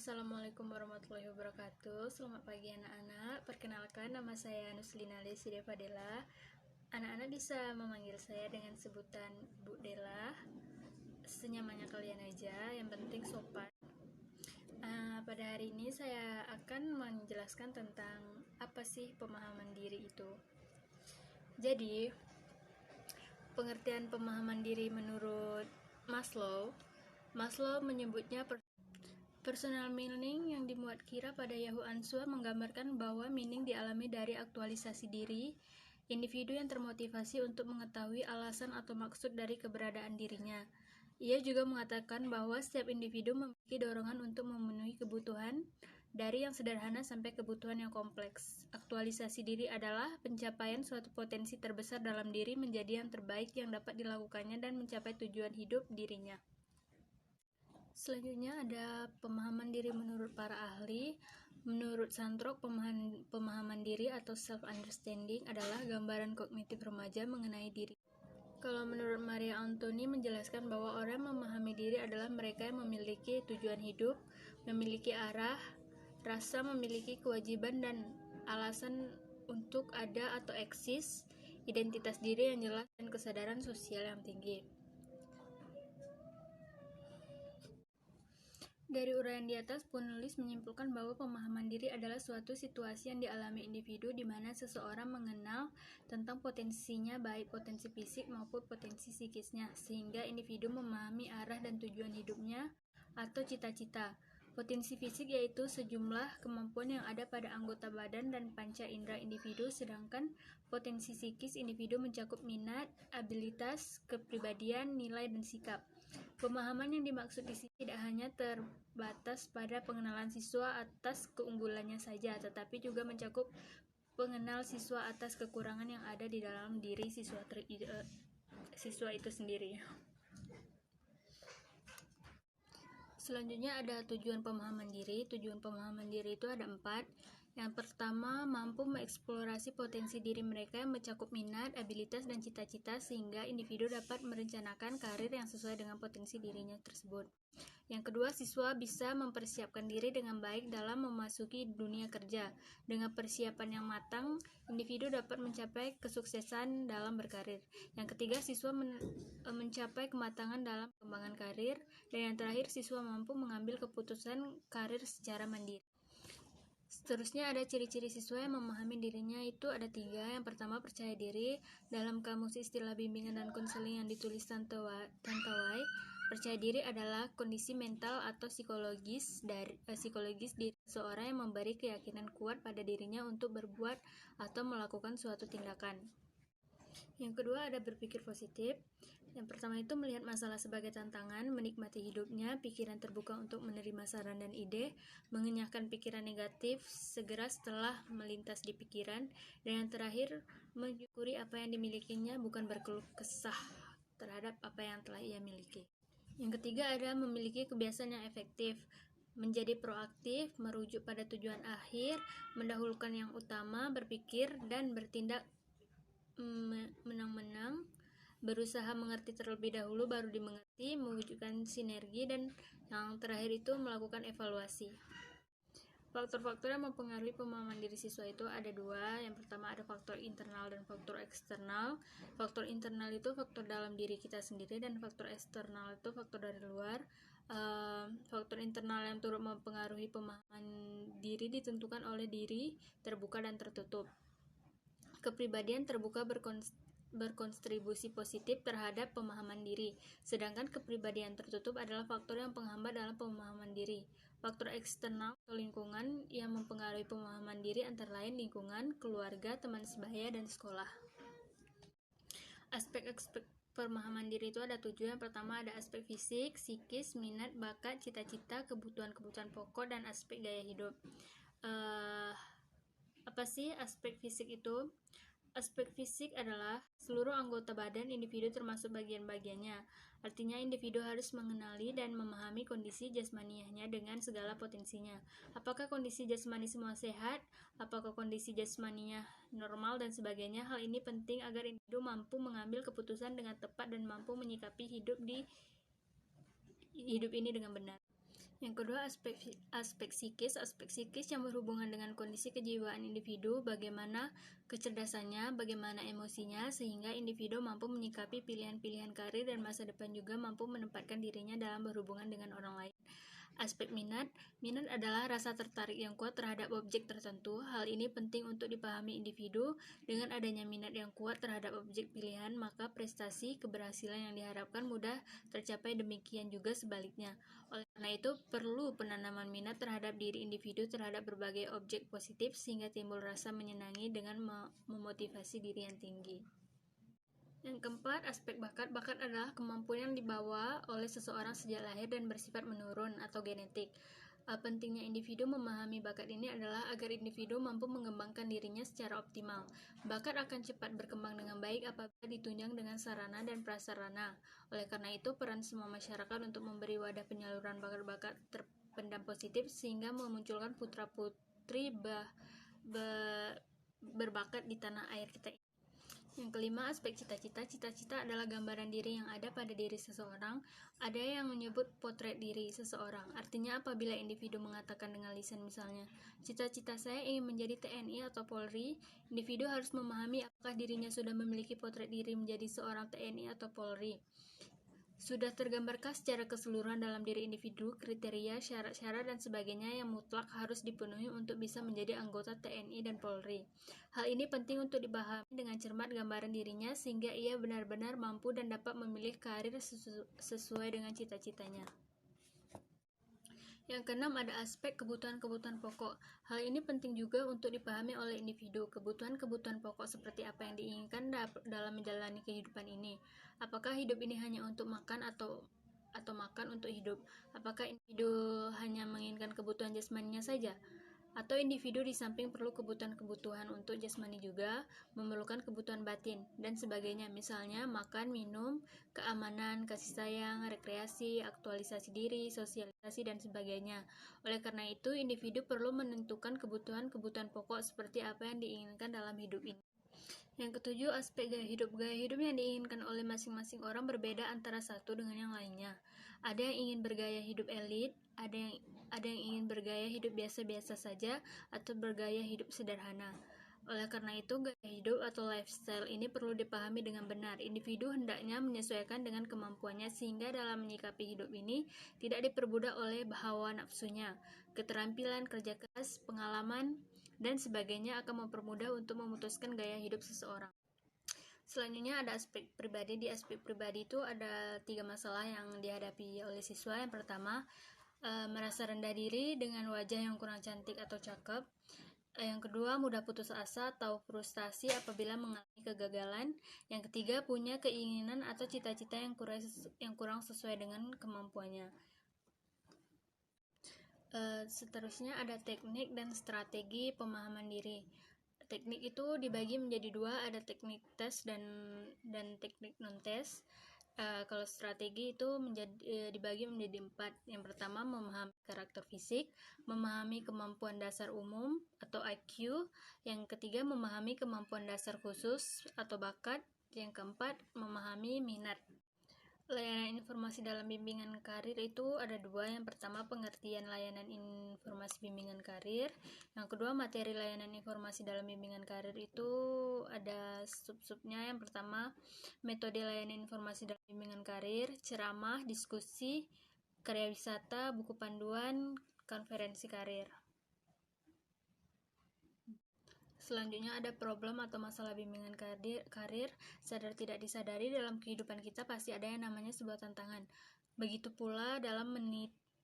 Assalamualaikum warahmatullahi wabarakatuh. Selamat pagi anak-anak. Perkenalkan, nama saya Nuslina Deside Fadela. Anak-anak bisa memanggil saya dengan sebutan Bu Dela. Senyamannya kalian aja, yang penting sopan. Pada hari ini saya akan menjelaskan tentang apa sih pemahaman diri itu. Jadi, pengertian pemahaman diri menurut Maslow menyebutnya personal meaning yang dimuat Kira pada Yahoo Answer menggambarkan bahwa meaning dialami dari aktualisasi diri individu yang termotivasi untuk mengetahui alasan atau maksud dari keberadaan dirinya. Ia juga mengatakan bahwa setiap individu memiliki dorongan untuk memenuhi kebutuhan dari yang sederhana sampai kebutuhan yang kompleks. Aktualisasi diri adalah pencapaian suatu potensi terbesar dalam diri menjadi yang terbaik yang dapat dilakukannya dan mencapai tujuan hidup dirinya. Selanjutnya ada pemahaman diri menurut para ahli. Menurut Santrok, pemahaman diri atau self-understanding adalah gambaran kognitif remaja mengenai diri. Kalau menurut Maria Antony menjelaskan bahwa orang memahami diri adalah mereka yang memiliki tujuan hidup, memiliki arah, rasa memiliki kewajiban dan alasan untuk ada atau eksis, identitas diri yang jelas, dan kesadaran sosial yang tinggi. Dari uraian di atas, penulis menyimpulkan bahwa pemahaman diri adalah suatu situasi yang dialami individu di mana seseorang mengenal tentang potensinya, baik potensi fisik maupun potensi psikisnya, sehingga individu memahami arah dan tujuan hidupnya atau cita-cita. Potensi fisik yaitu sejumlah kemampuan yang ada pada anggota badan dan panca indera individu, sedangkan potensi psikis individu mencakup minat, abilitas, kepribadian, nilai, dan sikap. Pemahaman yang dimaksud di sini tidak hanya terbatas pada pengenalan siswa atas keunggulannya saja, tetapi juga mencakup pengenal siswa atas kekurangan yang ada di dalam diri siswa itu sendiri. Selanjutnya ada tujuan pemahaman diri. Tujuan pemahaman diri itu ada 4. Yang pertama, mampu mengeksplorasi potensi diri mereka yang mencakup minat, abilitas, dan cita-cita sehingga individu dapat merencanakan karir yang sesuai dengan potensi dirinya tersebut. Yang kedua, siswa bisa mempersiapkan diri dengan baik dalam memasuki dunia kerja. Dengan persiapan yang matang, individu dapat mencapai kesuksesan dalam berkarir. Yang ketiga, siswa mencapai kematangan dalam pengembangan karir. Dan yang terakhir, siswa mampu mengambil keputusan karir secara mandiri. Seterusnya ada ciri-ciri siswa yang memahami dirinya itu ada 3. Yang pertama, percaya diri. Dalam kamus istilah bimbingan dan konseling yang ditulis Tante Wai, percaya diri adalah kondisi mental atau psikologis diri seseorang yang memberi keyakinan kuat pada dirinya untuk berbuat atau melakukan suatu tindakan. Yang kedua ada berpikir positif. Yang pertama itu melihat masalah sebagai tantangan, menikmati hidupnya, pikiran terbuka untuk menerima saran dan ide, mengenyahkan pikiran negatif segera setelah melintas di pikiran, dan yang terakhir mensyukuri apa yang dimilikinya, bukan berkeluh kesah terhadap apa yang telah ia miliki. Yang ketiga ada memiliki kebiasaan yang efektif, menjadi proaktif, merujuk pada tujuan akhir, mendahulukan yang utama, berpikir dan bertindak menang-menang, berusaha mengerti terlebih dahulu baru dimengerti, mewujudkan sinergi, dan yang terakhir itu melakukan evaluasi. Faktor-faktor yang mempengaruhi pemahaman diri siswa itu ada 2. Yang pertama ada faktor internal dan faktor eksternal. Faktor internal itu faktor dalam diri kita sendiri, dan faktor eksternal itu faktor dari luar. Faktor internal yang turut mempengaruhi pemahaman diri ditentukan oleh diri terbuka dan tertutup. Kepribadian terbuka berkontribusi positif terhadap pemahaman diri, sedangkan kepribadian tertutup adalah faktor yang penghambat dalam pemahaman diri. Faktor eksternal atau lingkungan yang mempengaruhi pemahaman diri antara lain lingkungan, keluarga, teman sebaya, dan sekolah. Aspek-aspek pemahaman diri itu ada 7. Yang pertama ada aspek fisik, psikis, minat, bakat, cita-cita, kebutuhan-kebutuhan pokok, dan aspek gaya hidup. Apa sih aspek fisik itu? Aspek fisik adalah seluruh anggota badan individu termasuk bagian-bagiannya. Artinya individu harus mengenali dan memahami kondisi jasmaniahnya dengan segala potensinya. Apakah kondisi jasmani semua sehat? Apakah kondisi jasmaninya normal dan sebagainya? Hal ini penting agar individu mampu mengambil keputusan dengan tepat dan mampu menyikapi hidup ini dengan benar. Yang kedua, aspek psikis. Aspek psikis yang berhubungan dengan kondisi kejiwaan individu, bagaimana kecerdasannya, bagaimana emosinya, sehingga individu mampu menyikapi pilihan-pilihan karir dan masa depan, juga mampu menempatkan dirinya dalam berhubungan dengan orang lain. Aspek minat. Minat adalah rasa tertarik yang kuat terhadap objek tertentu. Hal ini penting untuk dipahami individu. Dengan adanya minat yang kuat terhadap objek pilihan, maka prestasi, keberhasilan yang diharapkan mudah tercapai, demikian juga sebaliknya. Oleh karena itu, perlu penanaman minat terhadap diri individu terhadap berbagai objek positif, sehingga timbul rasa menyenangi dengan memotivasi diri yang tinggi. Yang keempat, aspek bakat. Bakat adalah kemampuan yang dibawa oleh seseorang sejak lahir dan bersifat menurun atau genetik. Pentingnya individu memahami bakat ini adalah agar individu mampu mengembangkan dirinya secara optimal. Bakat akan cepat berkembang dengan baik apabila ditunjang dengan sarana dan prasarana. Oleh karena itu, peran semua masyarakat untuk memberi wadah penyaluran bakat-bakat terpendam positif, sehingga memunculkan putra-putri berbakat di tanah air kita. Yang kelima, aspek cita-cita. Cita-cita adalah gambaran diri yang ada pada diri seseorang. Ada yang menyebut potret diri seseorang. Artinya apabila individu mengatakan dengan lisan misalnya, cita-cita saya ingin menjadi TNI atau Polri, individu harus memahami apakah dirinya sudah memiliki potret diri menjadi seorang TNI atau Polri. Sudah tergambarkah secara keseluruhan dalam diri individu kriteria, syarat-syarat, dan sebagainya yang mutlak harus dipenuhi untuk bisa menjadi anggota TNI dan Polri. Hal ini penting untuk dipahami dengan cermat gambaran dirinya, sehingga ia benar-benar mampu dan dapat memilih karir sesuai dengan cita-citanya. Yang keenam, ada aspek kebutuhan-kebutuhan pokok. Hal ini penting juga untuk dipahami oleh individu. Kebutuhan-kebutuhan pokok seperti apa yang diinginkan dalam menjalani kehidupan ini. Apakah hidup ini hanya untuk makan atau makan untuk hidup? Apakah individu hanya menginginkan kebutuhan jasmaninya saja? Atau individu di samping perlu kebutuhan-kebutuhan untuk jasmani juga memerlukan kebutuhan batin dan sebagainya, misalnya makan, minum, keamanan, kasih sayang, rekreasi, aktualisasi diri, sosialisasi, dan sebagainya. Oleh karena itu, individu perlu menentukan kebutuhan-kebutuhan pokok seperti apa yang diinginkan dalam hidup ini. Yang ketujuh, aspek gaya hidup. Gaya hidup yang diinginkan oleh masing-masing orang berbeda antara satu dengan yang lainnya. Ada yang ingin bergaya hidup elit, ada yang ingin bergaya hidup biasa-biasa saja, atau bergaya hidup sederhana. Oleh karena itu, gaya hidup atau lifestyle ini perlu dipahami dengan benar. Individu hendaknya menyesuaikan dengan kemampuannya, sehingga dalam menyikapi hidup ini tidak diperbudak oleh hawa nafsunya. Keterampilan, kerja keras, pengalaman, dan sebagainya akan mempermudah untuk memutuskan gaya hidup seseorang. Selanjutnya ada aspek pribadi. Di aspek pribadi itu ada 3 masalah yang dihadapi oleh siswa. Yang pertama, merasa rendah diri dengan wajah yang kurang cantik atau cakep. Yang kedua, mudah putus asa atau frustasi apabila mengalami kegagalan. Yang ketiga, punya keinginan atau cita-cita yang kurang sesuai dengan kemampuannya. Seterusnya ada teknik dan strategi pemahaman diri. Teknik itu dibagi menjadi 2, ada teknik tes dan teknik non-tes. Kalau strategi itu dibagi menjadi 4. Yang pertama, memahami karakter fisik, memahami kemampuan dasar umum atau IQ. Yang ketiga, memahami kemampuan dasar khusus atau bakat. Yang keempat, memahami minat. Layanan informasi dalam bimbingan karir itu ada 2. Yang pertama, pengertian layanan informasi bimbingan karir. Yang kedua, materi layanan informasi dalam bimbingan karir itu ada sub-subnya. Yang pertama, metode layanan informasi dalam bimbingan karir, ceramah, diskusi, karya wisata, buku panduan, konferensi karir. Selanjutnya ada problem atau masalah bimbingan karir. Sadar tidak disadari dalam kehidupan kita pasti ada yang namanya sebuah tantangan. Begitu pula dalam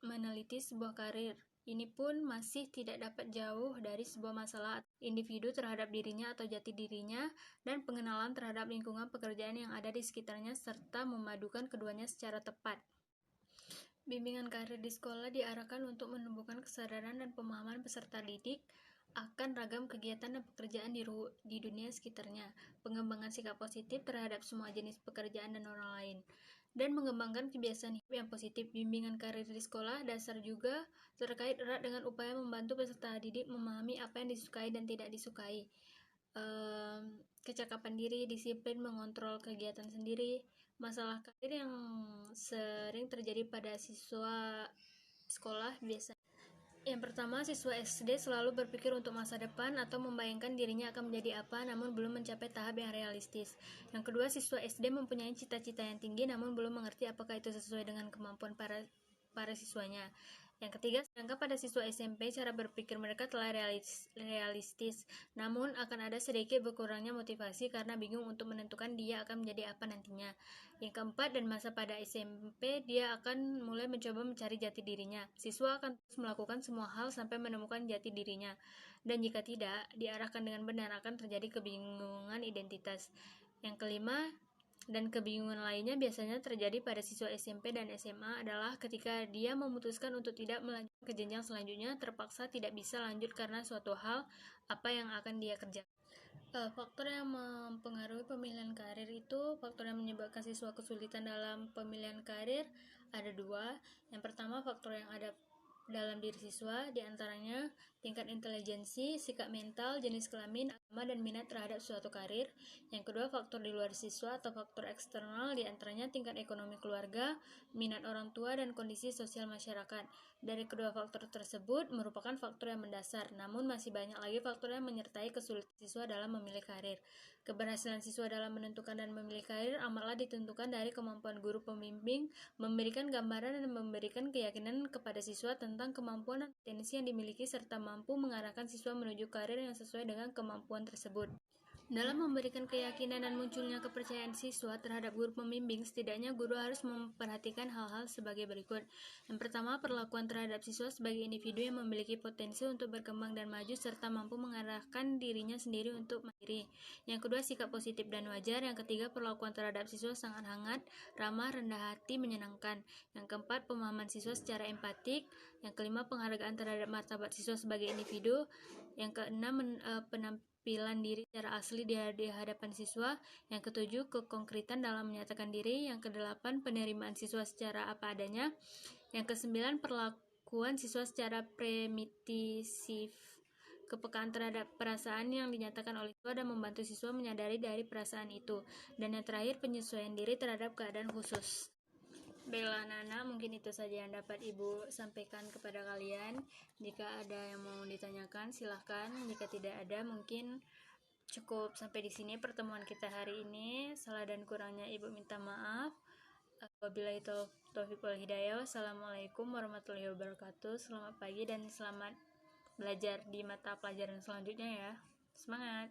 meneliti sebuah karir. Ini pun masih tidak dapat jauh dari sebuah masalah individu terhadap dirinya atau jati dirinya, dan pengenalan terhadap lingkungan pekerjaan yang ada di sekitarnya, serta memadukan keduanya secara tepat. Bimbingan karir di sekolah diarahkan untuk menumbuhkan kesadaran dan pemahaman peserta didik akan ragam kegiatan dan pekerjaan di dunia sekitarnya, pengembangan sikap positif terhadap semua jenis pekerjaan dan orang lain, dan mengembangkan kebiasaan hidup yang positif. Bimbingan karir di sekolah dasar juga terkait erat dengan upaya membantu peserta didik memahami apa yang disukai dan tidak disukai, kecakapan diri, disiplin, mengontrol kegiatan sendiri. Masalah karir yang sering terjadi pada siswa sekolah biasa. Yang pertama, siswa SD selalu berpikir untuk masa depan atau membayangkan dirinya akan menjadi apa namun belum mencapai tahap yang realistis. Yang kedua, siswa SD mempunyai cita-cita yang tinggi namun belum mengerti apakah itu sesuai dengan kemampuan para siswanya. Yang ketiga, sedangkan pada siswa SMP cara berpikir mereka telah realistis, namun akan ada sedikit berkurangnya motivasi karena bingung untuk menentukan dia akan menjadi apa nantinya. Yang keempat, dan masa pada SMP dia akan mulai mencoba mencari jati dirinya. Siswa akan terus melakukan semua hal sampai menemukan jati dirinya, dan jika tidak diarahkan dengan benar akan terjadi kebingungan identitas. Yang kelima, dan kebingungan lainnya biasanya terjadi pada siswa SMP dan SMA adalah ketika dia memutuskan untuk tidak melanjutkan ke jenjang selanjutnya, terpaksa tidak bisa lanjut karena suatu hal apa yang akan dia kerjakan. Faktor yang mempengaruhi pemilihan karir itu, faktor yang menyebabkan siswa kesulitan dalam pemilihan karir ada dua. Yang pertama, faktor yang ada dalam diri siswa, diantaranya tingkat intelijensi, sikap mental, jenis kelamin, agama, dan minat terhadap suatu karir. Yang kedua, faktor di luar siswa atau faktor eksternal, diantaranya tingkat ekonomi keluarga, minat orang tua, dan kondisi sosial masyarakat. Dari kedua faktor tersebut merupakan faktor yang mendasar, namun masih banyak lagi faktor yang menyertai kesulitan siswa dalam memilih karir. Keberhasilan siswa dalam menentukan dan memilih karir amatlah ditentukan dari kemampuan guru pembimbing memberikan gambaran dan memberikan keyakinan kepada siswa tentang kemampuan dan potensi yang dimiliki serta mampu mengarahkan siswa menuju karir yang sesuai dengan kemampuan tersebut. Dalam memberikan keyakinan dan munculnya kepercayaan siswa terhadap guru pembimbing, setidaknya guru harus memperhatikan hal-hal sebagai berikut. Yang pertama, perlakuan terhadap siswa sebagai individu yang memiliki potensi untuk berkembang dan maju serta mampu mengarahkan dirinya sendiri untuk mandiri. Yang kedua, sikap positif dan wajar. Yang ketiga, perlakuan terhadap siswa sangat hangat, ramah, rendah hati, menyenangkan. Yang keempat, pemahaman siswa secara empatik. Yang kelima, penghargaan terhadap martabat siswa sebagai individu. Yang keenam, penampilan diri secara asli di hadapan siswa. Yang ketujuh, kekonkretan dalam menyatakan diri. Yang kedelapan, penerimaan siswa secara apa adanya. Yang kesembilan, perlakuan siswa secara primitif. Kepekaan terhadap perasaan yang dinyatakan oleh siswa dan membantu siswa menyadari dari perasaan itu. Dan yang terakhir, penyesuaian diri terhadap keadaan khusus. Baiklah Nana, mungkin itu saja yang dapat Ibu sampaikan kepada kalian. Jika ada yang mau ditanyakan, silahkan. Jika tidak ada, mungkin cukup sampai di sini pertemuan kita hari ini. Salah dan kurangnya Ibu minta maaf. Wabillahi taufiq wal hidayah. Wassalamualaikum warahmatullahi wabarakatuh. Selamat pagi dan selamat belajar di mata pelajaran selanjutnya ya. Semangat!